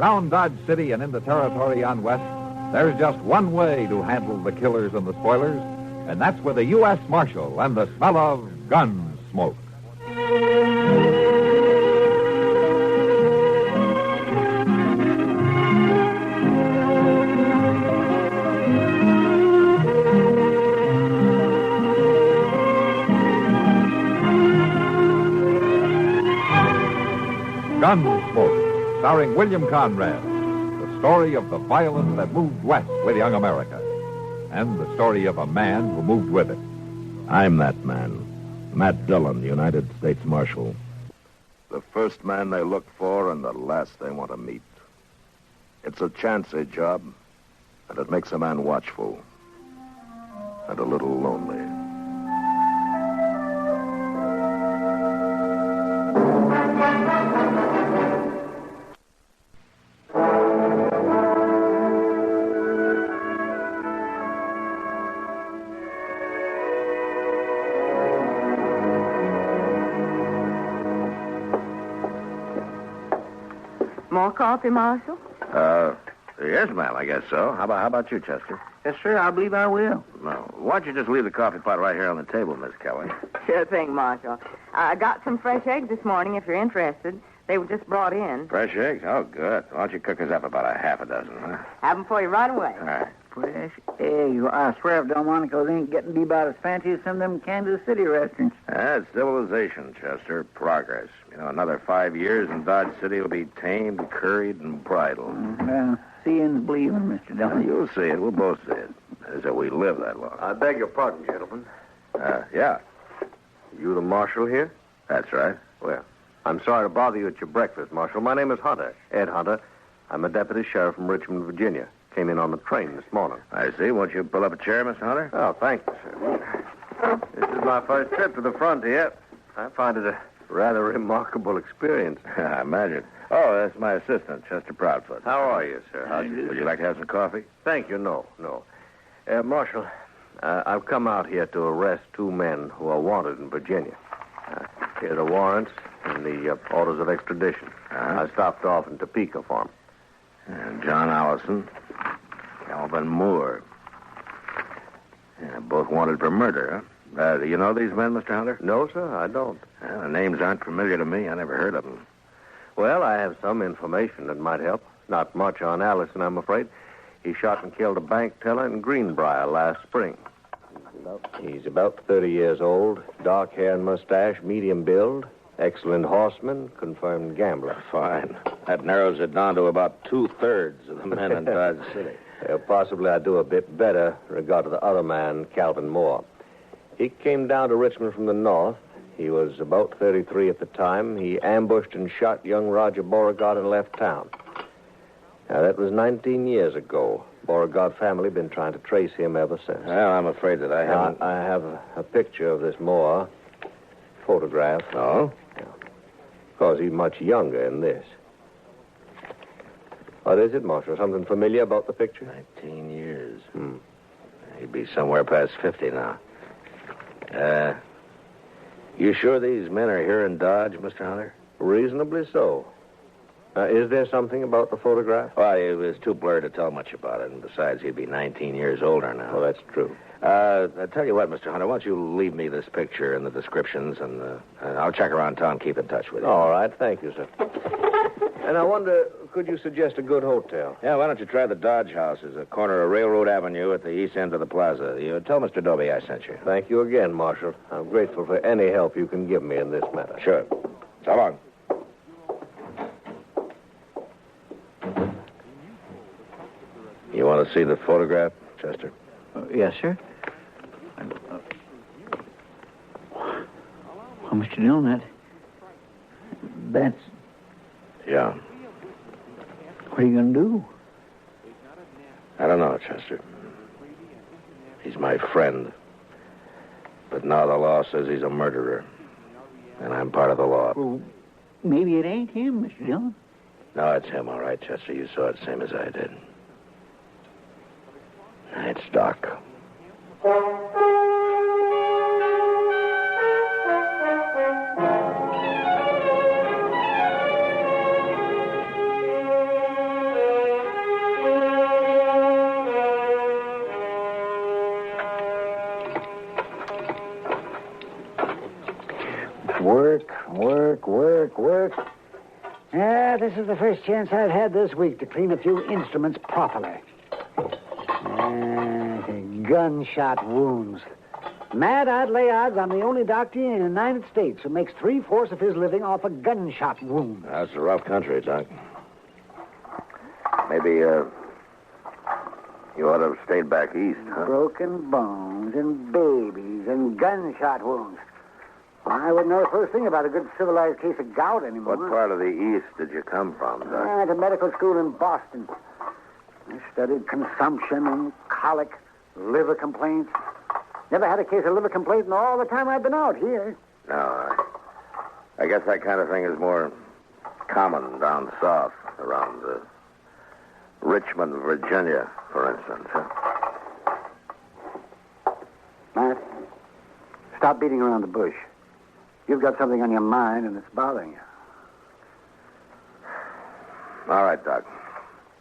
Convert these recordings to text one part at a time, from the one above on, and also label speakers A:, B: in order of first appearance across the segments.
A: Around Dodge City and into territory on west, there's just one way to handle the killers and the spoilers, and that's with a U.S. Marshal and the smell of gun smoke. Gunsmoke, starring William Conrad. The story of the violence that moved west with young America. And the story of a man who moved with it.
B: I'm that man. Matt Dillon, United States Marshal. The first man they look for and the last they want to meet. It's a chancy job, and it makes a man watchful. And a little lonely.
C: More coffee, Marshal?
D: Yes, ma'am, I guess so. How about you, Chester?
E: Yes, sir, I believe I will.
D: No. Why don't you just leave the coffee pot right here on the table, Miss Kelly?
C: Sure thing, Marshal. I got some fresh eggs this morning, if you're interested. They were just brought in.
D: Fresh eggs? Oh, good. Why don't you cook us up about a half a dozen, huh?
C: Have them for you right away.
D: All right.
E: Fresh eggs. I swear if Delmonico's ain't getting to be about as fancy as some of them Kansas City restaurants.
D: That's civilization, Chester. Progress. Another 5 years and Dodge City will be tamed, curried, and bridled.
E: Well, seeing's believing, Mr. Dillon.
D: You'll see it. We'll both see it. As if we live that long.
F: I beg your pardon, gentlemen.
D: Yeah.
F: You the marshal here?
D: That's right.
F: Well, I'm sorry to bother you at your breakfast, Marshal. My name is Hunter, Ed Hunter. I'm a deputy sheriff from Richmond, Virginia. Came in on the train this morning.
D: I see. Won't you pull up a chair, Mr. Hunter?
F: Oh, thank you, sir. This is my first trip to the frontier. I find it a rather remarkable experience.
D: I imagine. Oh, that's my assistant, Chester Proudfoot.
F: How are you, sir?
D: Would you like to have some coffee?
F: Thank you. No. Marshal, I've come out here to arrest two men who are wanted in Virginia. Here are the warrants and the orders of extradition. I stopped off in Topeka for them.
D: John Allison, Calvin Moore. Yeah, both wanted for murder, huh? Do you know these men, Mr. Hunter?
F: No, sir, I don't.
D: Well, the names aren't familiar to me. I never heard of them.
F: Well, I have some information that might help. Not much on Allison, I'm afraid. He shot and killed a bank teller in Greenbrier last spring. He's about 30 years old, dark hair and mustache, medium build, excellent horseman, confirmed gambler.
D: Fine. That narrows it down to about 2/3 of the men in Dodge City.
F: Possibly I'd do a bit better in regard to the other man, Calvin Moore. He came down to Richmond from the north. He was about 33 at the time. He ambushed and shot young Roger Beauregard and left town. Now, that was 19 years ago. Beauregard family been trying to trace him ever since.
D: Well, I'm afraid that I haven't...
F: I have a picture of this Moore. Photograph.
D: Oh?
F: Yeah. Of course, he's much younger in this. What is it, Marshal? Something familiar about the picture?
D: 19 years. He'd be somewhere past 50 now. You sure these men are here in Dodge, Mr. Hunter?
F: Reasonably so. Is there something about the photograph?
D: Well, it was too blurred to tell much about it, and besides, he'd be 19 years older now.
F: Well, that's true.
D: I tell you what, Mr. Hunter, why don't you leave me this picture and the descriptions, and I'll check around town, keep in touch with you.
F: All right, thank you, sir. And I wonder, could you suggest a good hotel?
D: Yeah, why don't you try the Dodge House? It's a corner of Railroad Avenue at the east end of the plaza. You tell Mr. Dobie I sent you.
F: Thank you again, Marshal. I'm grateful for any help you can give me in this matter.
D: Sure. So long. You want to see the photograph, Chester?
E: Yes, sir. Well, Mr. Dillon, that's...
D: Yeah.
E: What are you going to do?
D: I don't know, Chester. He's my friend. But now the law says he's a murderer. And I'm part of the law.
E: Well, maybe it ain't him, Mr. Dillon.
D: No, it's him, all right, Chester. You saw it same as I did. It's Doc.
E: Work. Yeah, this is the first chance I've had this week to clean a few instruments properly. Gunshot wounds. Matt, I'd lay odds I'm the only doctor in the United States who makes 3/4 of his living off a gunshot wound.
D: That's a rough country, Doc.
B: Maybe, you ought to have stayed back east, huh?
E: Broken bones and babies and gunshot wounds. I wouldn't know the first thing about a good civilized case of gout anymore.
B: What part of the east did you come from, Doc?
E: I went to medical school in Boston. I studied consumption and colic, liver complaints. Never had a case of liver complaint in all the time I've been out here.
B: No, I guess that kind of thing is more common down south, around Richmond, Virginia, for instance, huh?
E: Matt, stop beating around the bush. You've got something on your mind, and it's bothering you.
B: All right, Doc.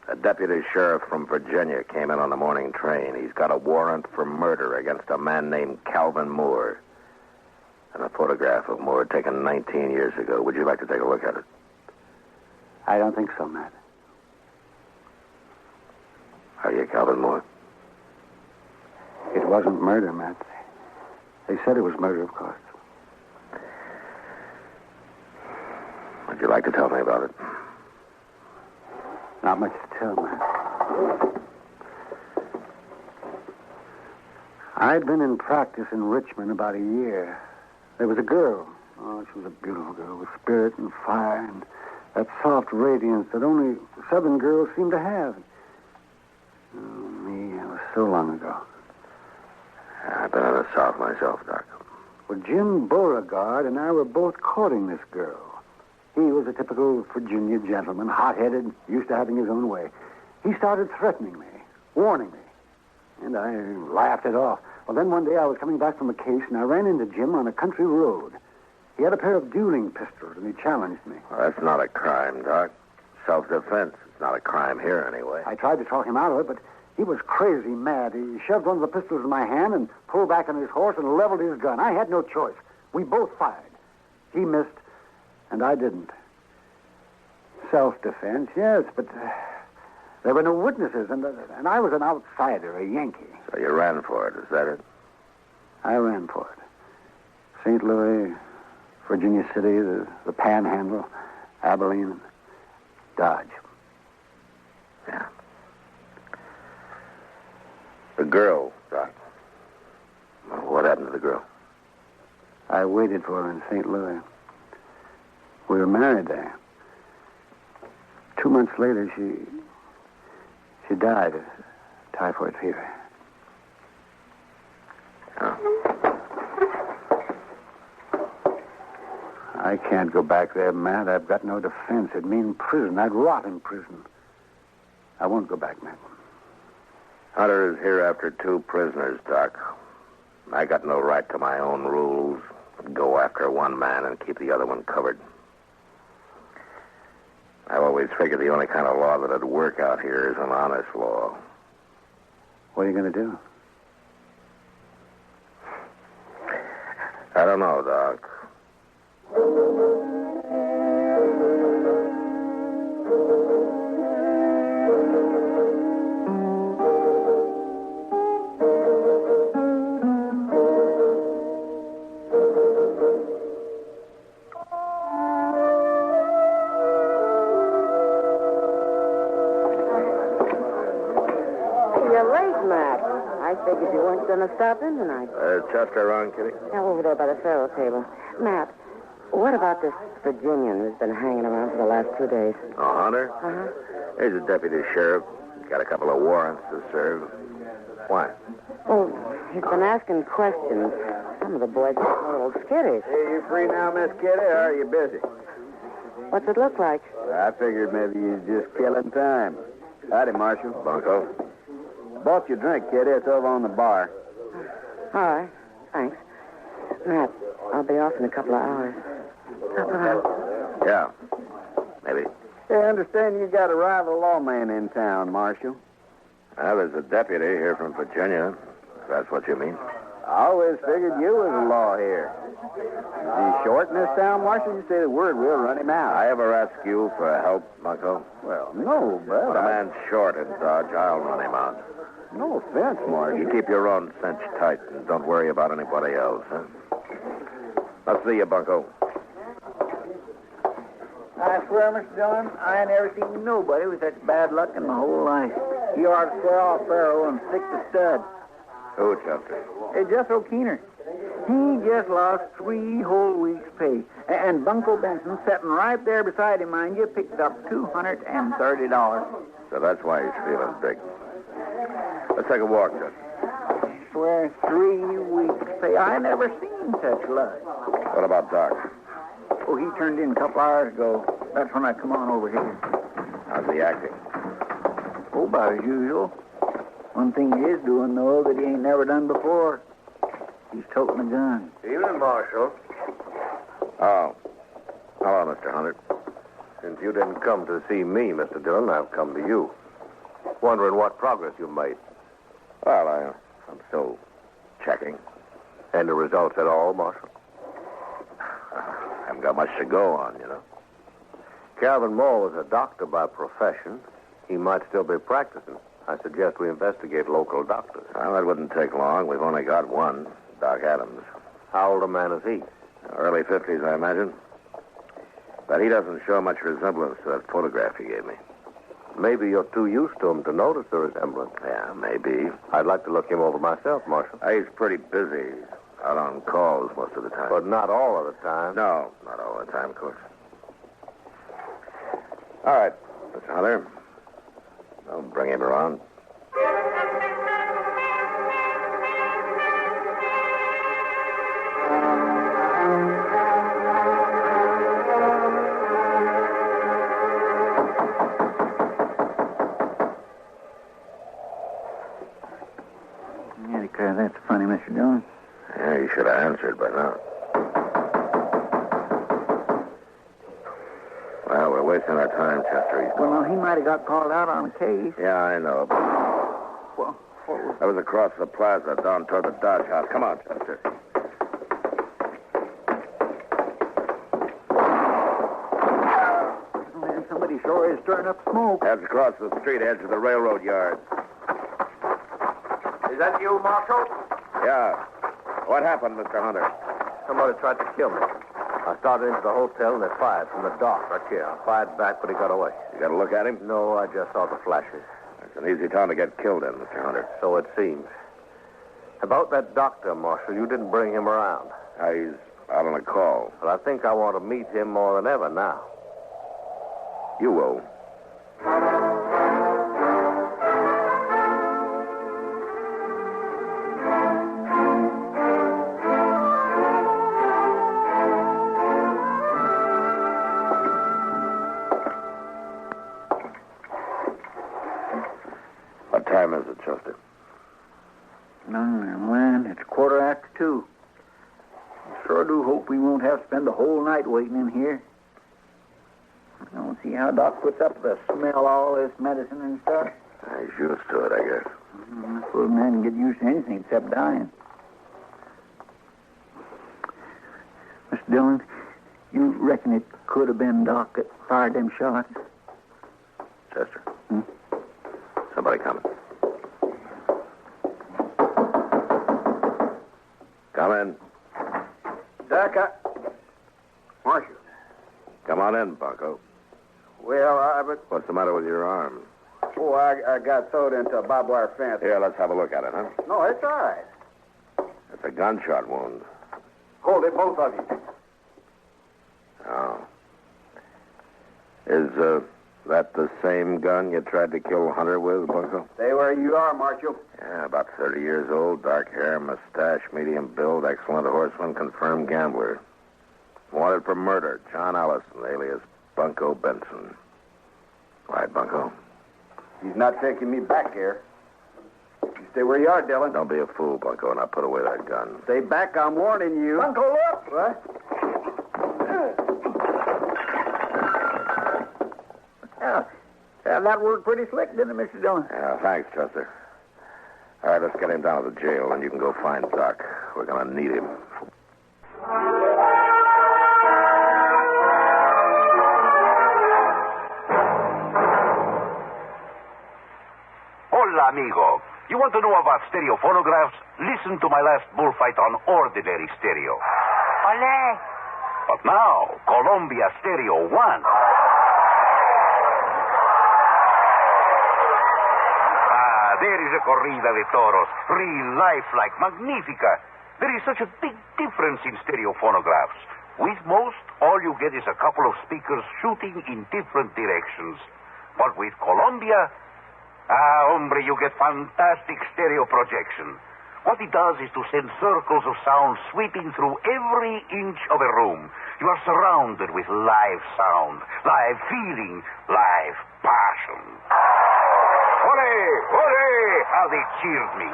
B: A deputy sheriff from Virginia came in on the morning train. He's got a warrant for murder against a man named Calvin Moore. And a photograph of Moore taken 19 years ago. Would you like to take a look at it?
E: I don't think so, Matt.
B: Are you Calvin Moore?
E: It wasn't murder, Matt. They said it was murder, of course.
B: Would you like to tell me about it?
E: Not much to tell, Matt. I'd been in practice in Richmond about a year. There was a girl. Oh, she was a beautiful girl with spirit and fire and that soft radiance that only Southern girls seem to have. Oh, me, it was so long ago.
B: I've been in the South myself, Doc.
E: Well, Jim Beauregard and I were both courting this girl. He was a typical Virginia gentleman, hot-headed, used to having his own way. He started threatening me, warning me, and I laughed it off. Well, then one day I was coming back from a case, and I ran into Jim on a country road. He had a pair of dueling pistols, and he challenged me.
B: Well, that's not a crime, Doc. Self-defense. It's not a crime here, anyway.
E: I tried to talk him out of it, but he was crazy mad. He shoved one of the pistols in my hand and pulled back on his horse and leveled his gun. I had no choice. We both fired. He missed, and I didn't. Self-defense, yes, but there were no witnesses, and I was an outsider, a Yankee.
B: So you ran for it, is that it?
E: I ran for it. St. Louis, Virginia City, the Panhandle, Abilene, Dodge.
B: Yeah. The girl, Doc. What happened to the girl?
E: I waited for her in St. Louis. We were married there. 2 months later, she died of typhoid fever.
B: Oh.
E: I can't go back there, Matt. I've got no defense. It'd mean prison. I'd rot in prison. I won't go back, Matt.
B: Hunter is here after 2 prisoners, Doc. I got no right to my own rules. Go after one man and keep the other one covered. I've always figured the only kind of law that'd work out here is an honest law.
E: What are you going to do?
B: I don't know, Doc.
C: I figured you weren't going to stop in tonight.
B: Chester around, Kitty?
C: Yeah, over there by the faro table. Matt, what about this Virginian who's been hanging around for the last 2 days?
B: Oh, Hunter?
C: Uh-huh.
B: He's a deputy sheriff. Got a couple of warrants to serve. Why?
C: Oh, he's been asking questions. Some of the boys are a little skittish.
G: Hey, you free now, Miss Kitty, or are you busy?
C: What's it look like?
G: I figured maybe you was just killing time. Howdy, Marshal.
B: Bunko?
G: Bought your drink, Kitty. It's over on the bar.
C: All right. Thanks. Matt, I'll be off in a couple of hours. Up around.
B: Yeah. Maybe.
G: Hey, I understand you got a rival lawman in town, Marshal.
B: Well, there's a deputy here from Virginia, if that's what you mean.
G: I always figured you was the law here. Is he short in this town, Marshal? You say the word, we'll run him out.
D: I ever ask you for help, Bunko?
G: Well, no, but
D: When a man's short in Dodge, I'll run him out.
G: No offense, Marshal.
D: You keep your own cinch tight and don't worry about anybody else, huh? I'll see you, Bunko.
G: I swear, Mr. Dillon, I ain't never seen nobody with such bad luck in my whole life. He ought to swear off Pharaoh and stick to stud.
D: Who, Chester?
G: Hey, Jethro Keener. He just lost 3 whole weeks' pay. And Bunko Benson, sitting right there beside him, mind you, picked up $230.
D: So that's why he's feeling big. Let's take a walk, Chester.
G: I swear, 3 weeks' pay. I never seen such luck.
D: What about Doc?
G: Oh, he turned in a couple hours ago. That's when I come on over here.
D: How's he acting?
G: Oh, about as usual. One thing he is doing, though, that he ain't never done before. He's toting a gun.
D: Evening, Marshal. Oh. Hello, Mr. Hunter. Since you didn't come to see me, Mr. Dillon, I've come to you. Wondering what progress you've made. Well, I'm still checking. And the results at all, Marshal? Haven't got much to go on, you know. Calvin Moore was a doctor by profession. He might still be practicing. I suggest we investigate local doctors. Well, that wouldn't take long. We've only got one, Doc Adams. How old a man is he? Early 50s, I imagine. But he doesn't show much resemblance to that photograph he gave me. Maybe you're too used to him to notice the resemblance. Yeah, maybe. I'd like to look him over myself, Marshal. He's pretty busy. Out on calls most of the time. But not all of the time. No, not all the time, of course. All right, Mr. Hunter. I'll bring him around.
G: Yeah, declare that's funny, Mr. Dillon.
D: Yeah, you should have answered by now. Well, we're wasting our time, Chester.
G: Well, no, he might have got called out on a case.
D: Yeah, I know, but
G: Well, what was...
D: I was across the plaza down toward the Dodge house. Come on, Chester.
G: Man, somebody sure is stirring up smoke.
D: That's across the street, edge of the railroad yard.
F: Is that you, Marshal?
D: Yeah. What happened, Mr. Hunter?
F: Somebody tried to kill me. I started into the hotel and they fired from the dock right here. I fired back, but he got away.
D: You got a look at him?
F: No, I just saw the flashes.
D: It's an easy town to get killed in, Mr. Hunter.
F: So it seems. About that doctor, Marshal, you didn't bring him around.
D: He's out on a call.
F: But I think I want to meet him more than ever now.
D: You will. What time is it, Chester?
G: No, man, it's 2:15. I sure do hope we won't have to spend the whole night waiting in here. I don't see how Doc puts up with the smell of all this medicine and stuff.
D: He's used to it, I guess.
G: I suppose a man can get used to anything except dying. Mr. Dillon, you reckon it could have been Doc that fired them shots?
D: Chester. Somebody coming. Come in.
G: Doc, Marshal.
D: Come on in, Bunko.
G: Well,
D: What's the matter with your arm?
G: I got sewed into a barbed wire fence.
D: Here, let's have a look at it, huh?
G: No, it's all right.
D: It's a gunshot wound.
G: Hold it, both of you.
D: Oh. Is that the same gun you tried to kill Hunter with, Bunko?
G: Stay where you are, Marshal.
D: Yeah, about 30 years old, dark hair, mustache, medium build, excellent horseman, confirmed gambler. Wanted for murder, John Allison, alias Bunko Benson. Right, Bunko?
G: He's not taking me back here. You stay where you are, Dillon.
D: Don't be a fool, Bunko, and I'll put away that gun.
G: Stay back, I'm warning you. Bunko, look! What? Yeah, that worked pretty slick, didn't it, Mr. Dillon?
D: Yeah, thanks, Chester.
B: All right, let's get him down to the jail, and you can go find Doc. We're going to need him.
H: Hola, amigo. You want to know about stereo phonographs? Listen to my last bullfight on ordinary stereo.
I: Ole.
H: But now, Colombia Stereo 1. There is a corrida de toros, real lifelike, magnifica. There is such a big difference in stereo phonographs. With most, all you get is a couple of speakers shooting in different directions. But with Colombia, hombre, you get fantastic stereo projection. What it does is to send circles of sound sweeping through every inch of a room. You are surrounded with live sound, live feeling, live passion. Hooray! Hooray! How they cheered me.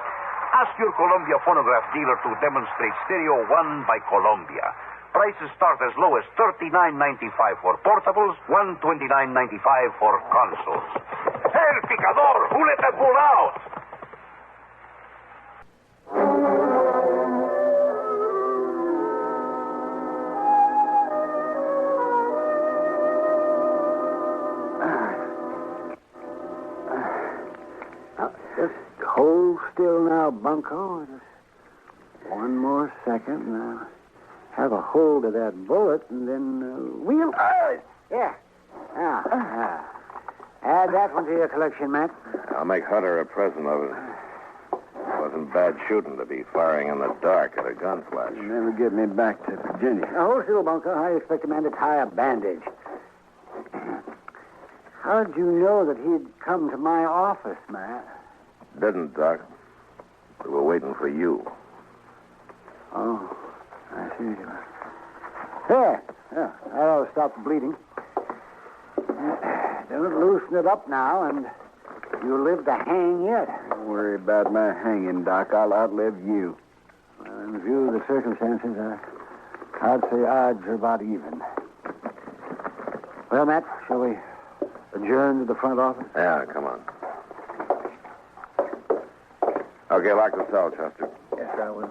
H: Ask your Columbia phonograph dealer to demonstrate Stereo 1 by Columbia. Prices start as low as $39.95 for portables, $129.95 for consoles. El Picador! Who let that bull out?
E: Just hold still now, Bunko. Just one more second, and I'll have a hold of that bullet, and then wheel. Yeah. Add that one to your collection, Matt.
B: I'll make Hunter a present of it. Wasn't bad shooting to be firing in the dark at a gun flash.
E: You'll never get me back to Virginia. Now, hold still, Bunko. How do you expect a man to tie a bandage? How'd you know that he'd come to my office, Matt?
B: Didn't, Doc. We were waiting for you.
E: Oh, I see. There. Yeah, that'll stop the bleeding. Don't loosen it up now, and you'll live to hang yet.
J: Don't worry about my hanging, Doc. I'll outlive you.
E: Well, in view of the circumstances, I'd say odds are about even. Well, Matt, shall we adjourn to the front office?
B: Yeah, come on. Okay, lock the cell, Chester.
J: Yes, I will.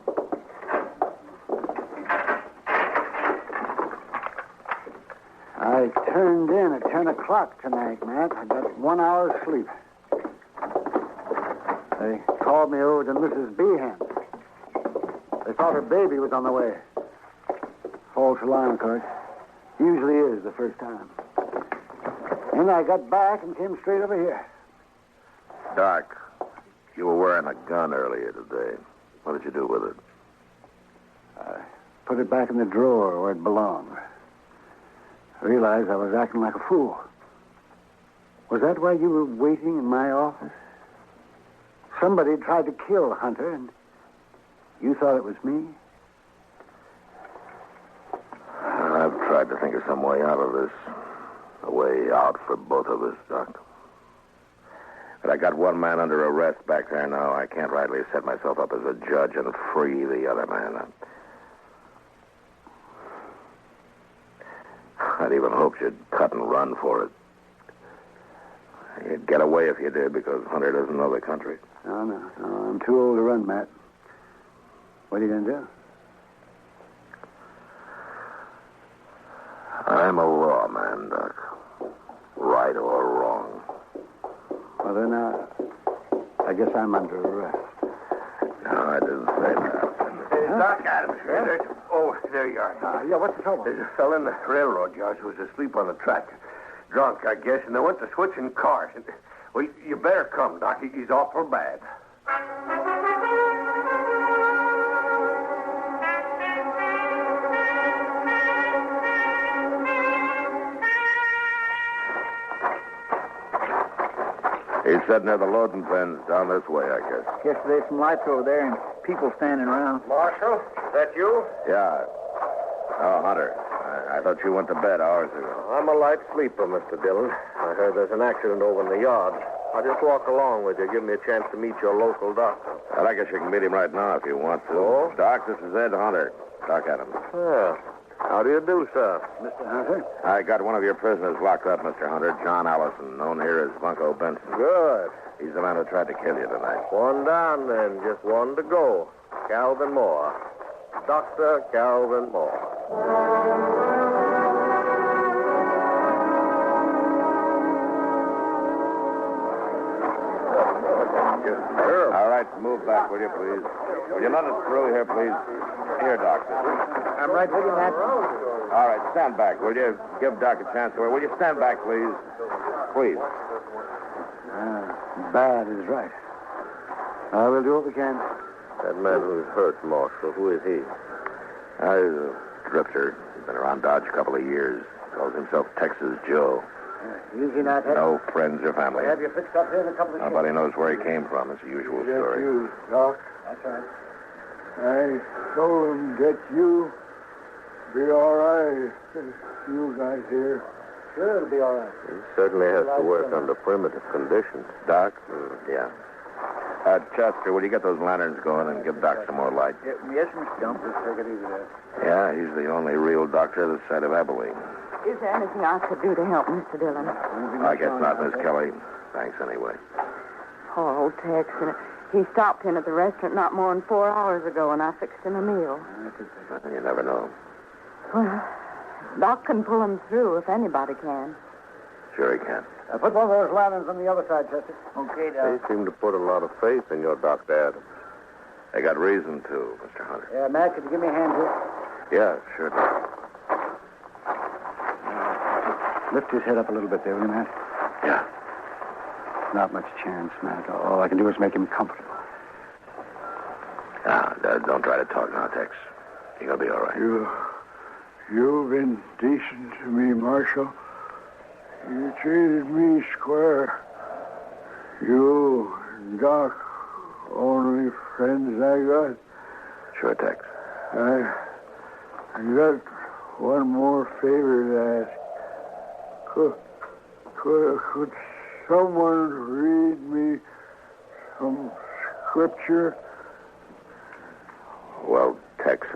E: I turned in at 10 o'clock tonight, Matt. I got 1 hour's sleep. They called me over to Mrs. Behan. They thought her baby was on the way. False alarm, of course. Usually is the first time. And I got back and came straight over here.
B: Doc, you were wearing a gun earlier today. What did you do with it?
E: I put it back in the drawer where it belonged. I realized I was acting like a fool. Was that why you were waiting in my office? Somebody tried to kill Hunter, and you thought it was me?
B: I've tried to think of some way out of this. A way out for both of us, Doc. But I got one man under arrest back there now. I can't rightly set myself up as a judge and free the other man. I'd even hoped you'd cut and run for it. You'd get away if you did, because Hunter doesn't know the country.
E: No, I'm too old to run, Matt. What are you going to do?
B: I'm a lawman, Doc. Right or wrong.
E: Well, then, I guess I'm under arrest.
B: No, I didn't say that.
D: Doc Adams here. Oh, there you are.
E: Yeah, what's the trouble?
D: There's a fellow in the railroad yard who was asleep on the track. Drunk, I guess, and they went to switching cars. Well, you better come, Doc. He's awful bad.
B: He's sitting near the loading pens down this way, I guess.
G: Guess there's some lights over there and people standing around.
D: Marshal, is that you?
B: Yeah. Oh, Hunter. I thought you went to bed hours ago.
F: I'm a light sleeper, Mr. Dillon. I heard there's an accident over in the yard. I'll just walk along with you. Give me a chance to meet your local doctor.
B: I guess you can meet him right now if you want to.
F: Oh?
B: Doc, this is Ed Hunter. Doc Adams.
F: Yeah.
D: How do you do, sir?
E: Mr. Hunter?
B: I got one of your prisoners locked up, Mr. Hunter, John Allison, known here as Bunko Benson.
D: Good.
B: He's the man who tried to kill you tonight.
D: One down, then. Just one to go. Calvin Moore. Dr. Calvin Moore.
B: All right, move back, will you, please? Will you let us through here, please? Here, Doctor.
E: I'm right with you, Matt.
B: All right, stand back, will you? Give Doc a chance. Will you stand back, please? Please.
E: Bad is right. We'll do what we can.
D: That man who's hurt, Marshal, who is he?
B: He's a drifter. He's been around Dodge a couple of years. Calls himself Texas Joe.
E: Easy, Matt.
B: No friends or family.
E: We'll have you fixed up here in a couple of
B: Nobody knows where he came from. It's the usual story.
I: You, Doc.
E: That's right.
I: I told him get you. Be all right. You guys here.
E: Sure, it'll be all right.
D: He certainly has to work under primitive conditions.
B: Doc? Yeah. Chester, will you get those lanterns going and give Doc some more light?
G: Yes, Mr. Gump.
E: Just take it easy there.
B: Yeah, he's the only real doctor this side of Abilene.
C: Is there anything I could do to help, Mr. Dillon?
B: I guess not, Miss Kelly. Thanks anyway.
C: Poor old Tex. He stopped in at the restaurant not more than 4 hours ago, and I fixed him a meal.
B: You never know.
C: Well, Doc can pull him through if anybody can.
B: Sure he can.
E: Put one of those lanterns on the other side, Chester.
G: Okay,
D: They
G: Doc.
D: seem to put a lot of faith in your Dr. Adams.
B: They got reason to, Mr. Hunter.
E: Yeah, Matt, could you give me a hand here?
B: Yeah, sure, Doc.
E: Lift his head up a little bit there, will you, Matt?
B: Yeah.
E: Not much chance, Matt. All I can do is make him comfortable.
B: Now, don't try to talk now, Tex. You're going to be all right.
I: You've been decent to me, Marshal. You treated me square. You and Doc, only friends I got.
B: Sure, Tex.
I: I got one more favor to ask. Could someone read me some scripture?
B: Well, Tex,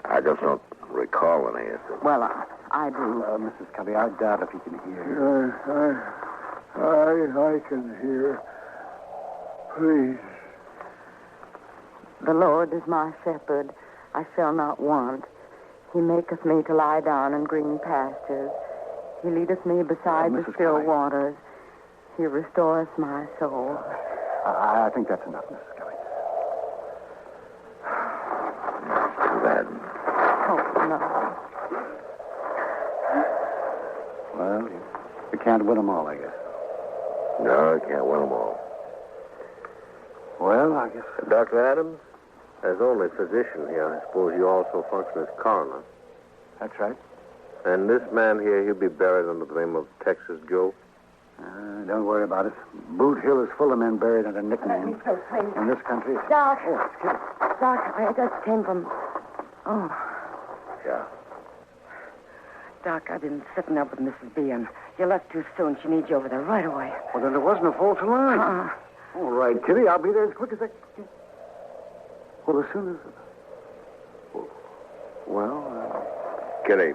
B: I just don't recall any of it.
C: Well, I do.
E: Mrs. Kelly, I doubt if he can hear.
I: I can hear. Please.
C: The Lord is my shepherd. I shall not want. He maketh me to lie down in green pastures. He leadeth me beside the
E: Mrs.
C: still
E: Kelly.
C: waters. He restoreth my soul.
E: I think that's enough, Mrs. Kelly.
B: Too bad.
C: Oh, no.
E: Well, you can't win them all, I guess.
B: No, I can't win them all.
E: Well, I guess.
D: Dr. Adams, as only physician here, I suppose you also function as coroner.
E: That's right.
D: And this man here, he'll be buried under the name of Texas Joe?
E: Don't worry about it. Boot Hill is full of men buried under nicknames.
C: So crazy.
E: In this country, it's...
C: Doc.
E: Oh, it's Kitty.
C: Doc, I just came from... Oh,
B: Yeah.
K: Doc, I've been sitting up with Mrs. B, and you left too soon. She needs you over there right away.
E: Well, then there wasn't a false alarm. All right, Kitty, I'll be there as quick as I can. Well, as soon as... Well,
B: Kitty,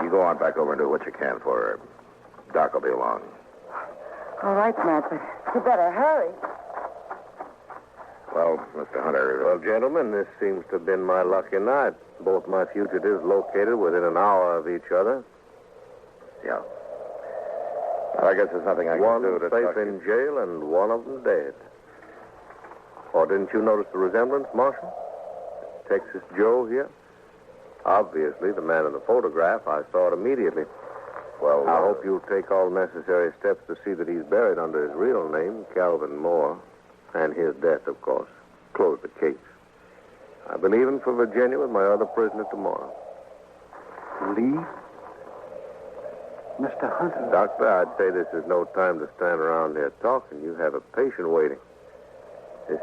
B: you go on back over and do what you can for her. Doc will be along.
C: all right, Matt, but you better hurry.
B: Well, Mr. Hunter...
D: Well, gentlemen, this seems to have been my lucky night. Both my fugitives located within an hour of each other.
B: Yeah. Well, I guess there's nothing I
D: One
B: can do to
D: safe
B: talk
D: in jail and one of them dead. Or didn't you notice the resemblance, Marshal? Texas Joe here? Obviously, the man in the photograph. I saw it immediately.
B: Well,
D: I hope you'll take all necessary steps to see that he's buried under his real name, Calvin Moore, and his death, of course. Close the case. I'll be leaving for Virginia with my other prisoner tomorrow.
E: leave? Mr. Hunter.
D: Doctor, I'd say this is no time to stand around there talking. You have a patient waiting. This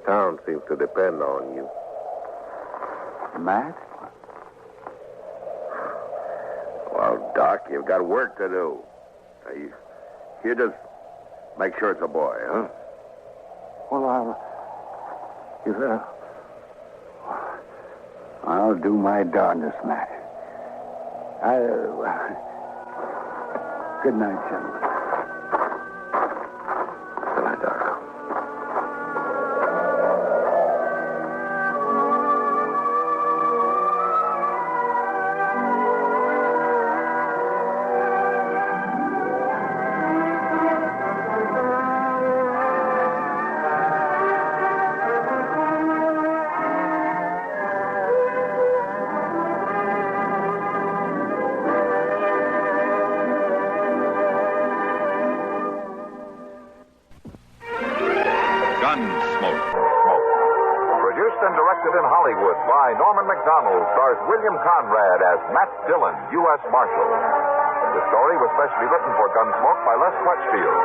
D: town seems to depend on you.
E: Matt?
B: Well, Doc, you've got work to do. You just make sure it's a boy, huh?
E: Well, I'll do my darndest, Matt. Good night, gentlemen.
B: Good night, Doc.
A: Produced and directed in Hollywood by Norman Macdonald, stars William Conrad as Matt Dillon, U.S. Marshal. The story was specially written for Gunsmoke by Les Crutchfield,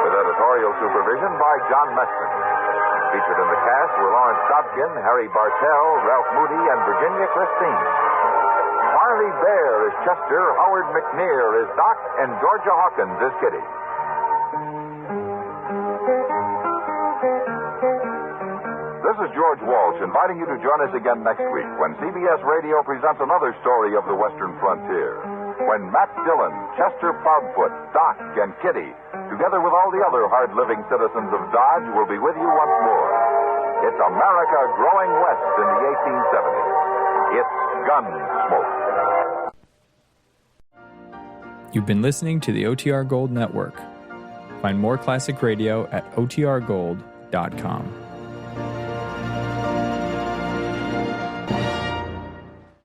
A: with editorial supervision by John Meston. Featured in the cast were Lawrence Dobkin, Harry Bartell, Ralph Moody, and Virginia Christine. Farley Bear is Chester, Howard McNear is Doc, and Georgia Hawkins is Kitty. This is George Walsh inviting you to join us again next week when CBS Radio presents another story of the Western frontier. When Matt Dillon, Chester Proudfoot, Doc, and Kitty, together with all the other hard-living citizens of Dodge, will be with you once more. It's America growing west in the 1870s. It's Gunsmoke.
L: You've been listening to the OTR Gold Network. Find more classic radio at otrgold.com.